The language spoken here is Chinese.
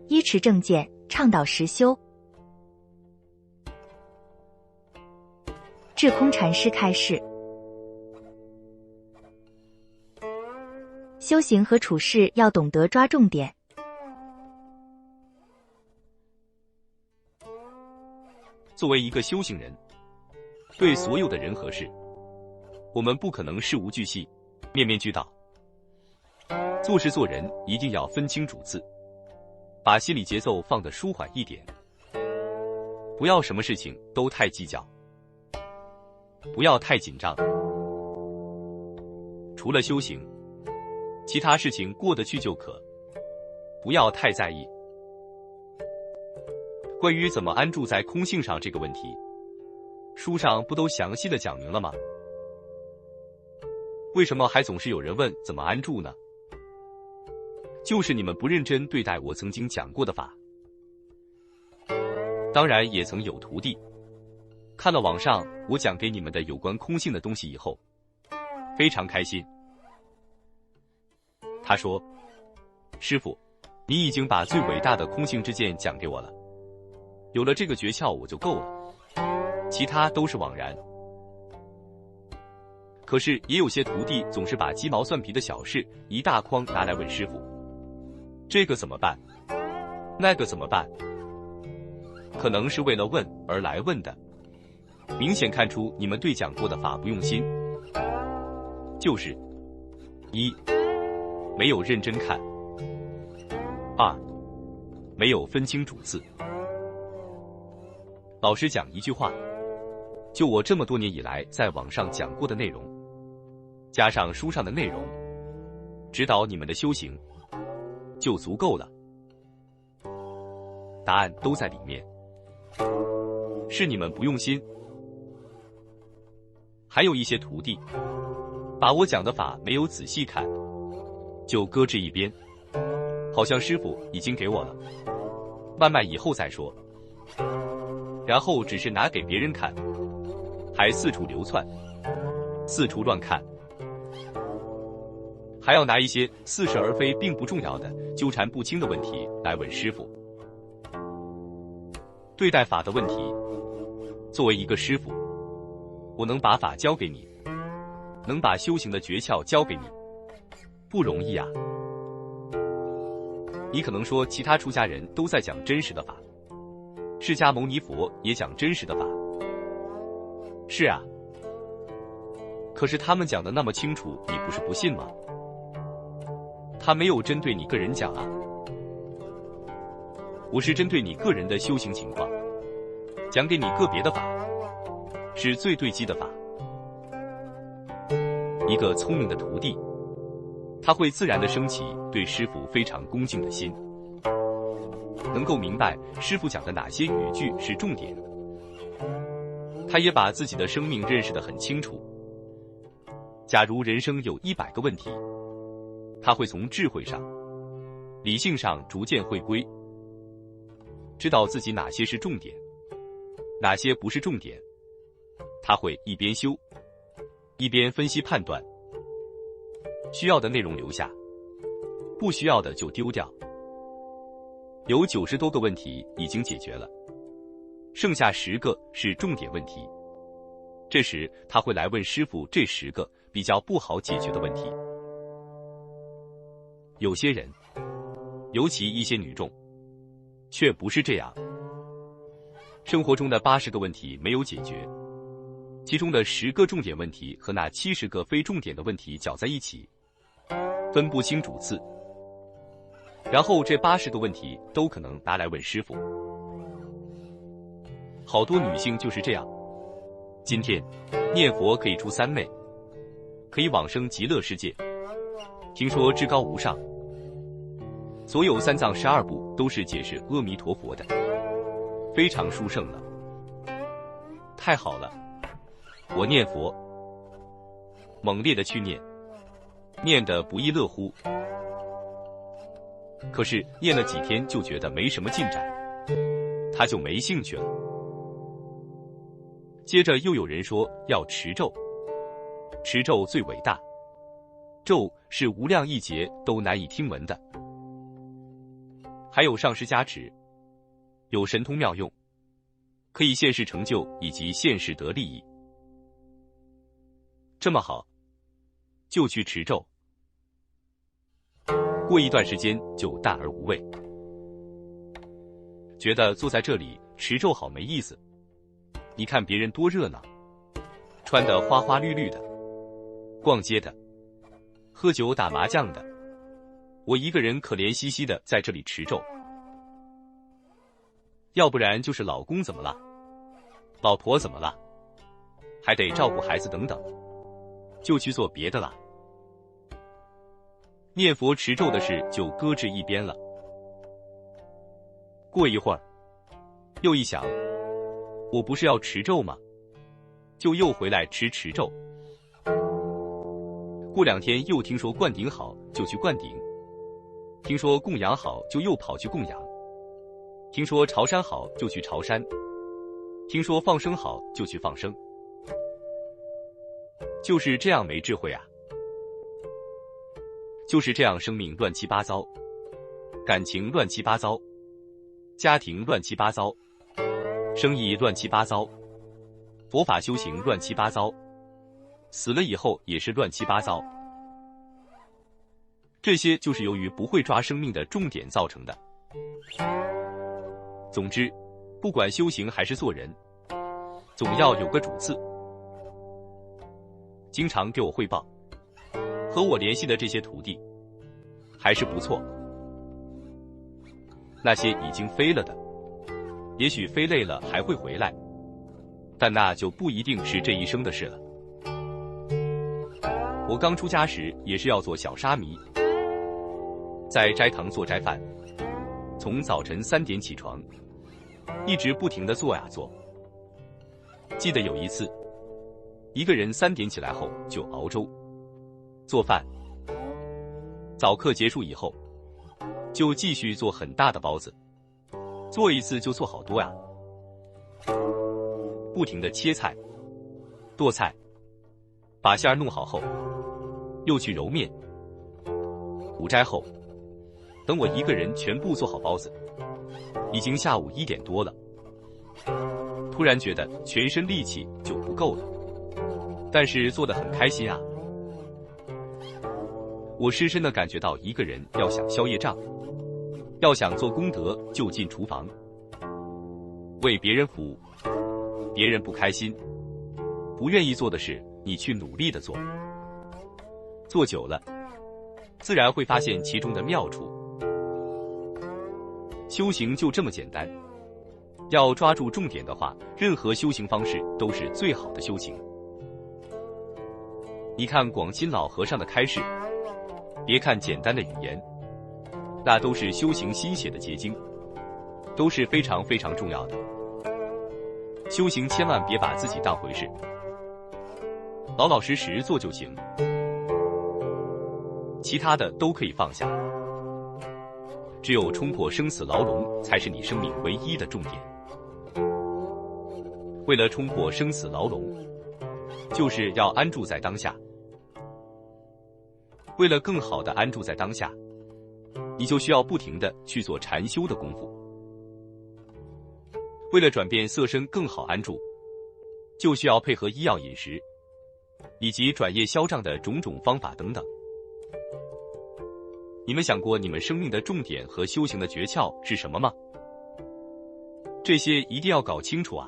依持正见，倡导实修。智空禅师开示：修行和处事要懂得抓重点。作为一个修行人，对所有的人和事，我们不可能事无巨细，面面俱到。做事做人一定要分清主次，把心理节奏放得舒缓一点，不要什么事情都太计较，不要太紧张。除了修行，其他事情过得去就可，不要太在意。关于怎么安住在空性上这个问题，书上不都详细的讲明了吗？为什么还总是有人问怎么安住呢？就是你们不认真对待我曾经讲过的法。当然也曾有徒弟看了网上我讲给你们的有关空性的东西以后，非常开心。他说：师父，你已经把最伟大的空性之见讲给我了，有了这个诀窍我就够了，其他都是枉然。可是也有些徒弟总是把鸡毛蒜皮的小事一大筐拿来问师父，这个怎么办？那个怎么办？可能是为了问而来问的，明显看出你们对讲过的法不用心。就是一，没有认真看；二，没有分清主次。老实讲一句话，就我这么多年以来在网上讲过的内容，加上书上的内容，指导你们的修行就足够了。答案都在里面，是你们不用心。还有一些徒弟把我讲的法没有仔细看，就搁置一边，好像师父已经给我了，慢慢以后再说，然后只是拿给别人看，还四处流窜，四处乱看，还要拿一些似是而非并不重要的纠缠不清的问题来问师父。对待法的问题，作为一个师父，我能把法教给你，能把修行的诀窍教给你，不容易啊。你可能说其他出家人都在讲真实的法，释迦牟尼佛也讲真实的法。是啊，可是他们讲的那么清楚，你不是不信吗？他没有针对你个人讲啊，我是针对你个人的修行情况，讲给你个别的法，是最对机的法。一个聪明的徒弟，他会自然地升起对师父非常恭敬的心，能够明白师父讲的哪些语句是重点。他也把自己的生命认识得很清楚。假如人生有100个问题，他会从智慧上、理性上逐渐回归，知道自己哪些是重点，哪些不是重点。他会一边修，一边分析判断，需要的内容留下，不需要的就丢掉。有90多个问题已经解决了，剩下10个是重点问题。这时他会来问师父这10个比较不好解决的问题。有些人，尤其一些女众，却不是这样。生活中的80个问题没有解决，其中的10个重点问题和那70个非重点的问题搅在一起，分不清主次，然后这80个问题都可能拿来问师父。好多女性就是这样，今天念佛可以出三昧，可以往生极乐世界，听说至高无上，所有3藏12部都是解释阿弥陀佛的，非常殊胜了。太好了，我念佛，猛烈的去念，念得不亦乐乎。可是念了几天就觉得没什么进展，他就没兴趣了。接着又有人说要持咒，持咒最伟大，咒是无量亿劫都难以听闻的。还有上师加持，有神通妙用，可以现世成就以及现世得利益。这么好，就去持咒。过一段时间就淡而无味，觉得坐在这里持咒好没意思。你看别人多热闹，穿得花花绿绿的，逛街的，喝酒打麻将的，我一个人可怜兮兮的在这里持咒。要不然就是老公怎么了，老婆怎么了，还得照顾孩子等等，就去做别的了。念佛持咒的事就搁置一边了。过一会儿，又一想，我不是要持咒吗？就又回来持咒。过2天又听说灌顶好，就去灌顶；听说供养好，就又跑去供养；听说朝山好，就去朝山；听说放生好，就去放生。就是这样没智慧啊！就是这样，生命乱七八糟，感情乱七八糟，家庭乱七八糟，生意乱七八糟，佛法修行乱七八糟，死了以后也是乱七八糟。这些就是由于不会抓生命的重点造成的。总之，不管修行还是做人，总要有个主次。经常给我汇报，和我联系的这些徒弟还是不错。那些已经飞了的，也许飞累了还会回来，但那就不一定是这一生的事了。我刚出家时也是要做小沙弥，在斋堂做斋饭，从早晨3点起床，一直不停地做呀做。记得有一次，一个人3点起来后就熬粥、做饭，早课结束以后，就继续做很大的包子，做一次就做好多呀，不停地切菜、剁菜，把馅儿弄好后，又去揉面。午斋后，等我一个人全部做好包子，已经下午1点多了。突然觉得全身力气就不够了，但是做得很开心啊。我深深地感觉到，一个人要想消业障，要想做功德，就进厨房，为别人服务。别人不开心、不愿意做的事，你去努力地做，做久了，自然会发现其中的妙处。修行就这么简单，要抓住重点的话，任何修行方式都是最好的修行。你看广钦老和尚的开示，别看简单的语言，那都是修行心血的结晶，都是非常非常重要的。修行千万别把自己当回事，老老实实做就行，其他的都可以放下。只有冲破生死牢笼，才是你生命唯一的重点。为了冲破生死牢笼，就是要安住在当下。为了更好的安住在当下，你就需要不停的去做禅修的功夫。为了转变色身更好安住，就需要配合医药饮食，以及转业消障的种种方法等等。你们想过你们生命的重点和修行的诀窍是什么吗？这些一定要搞清楚啊！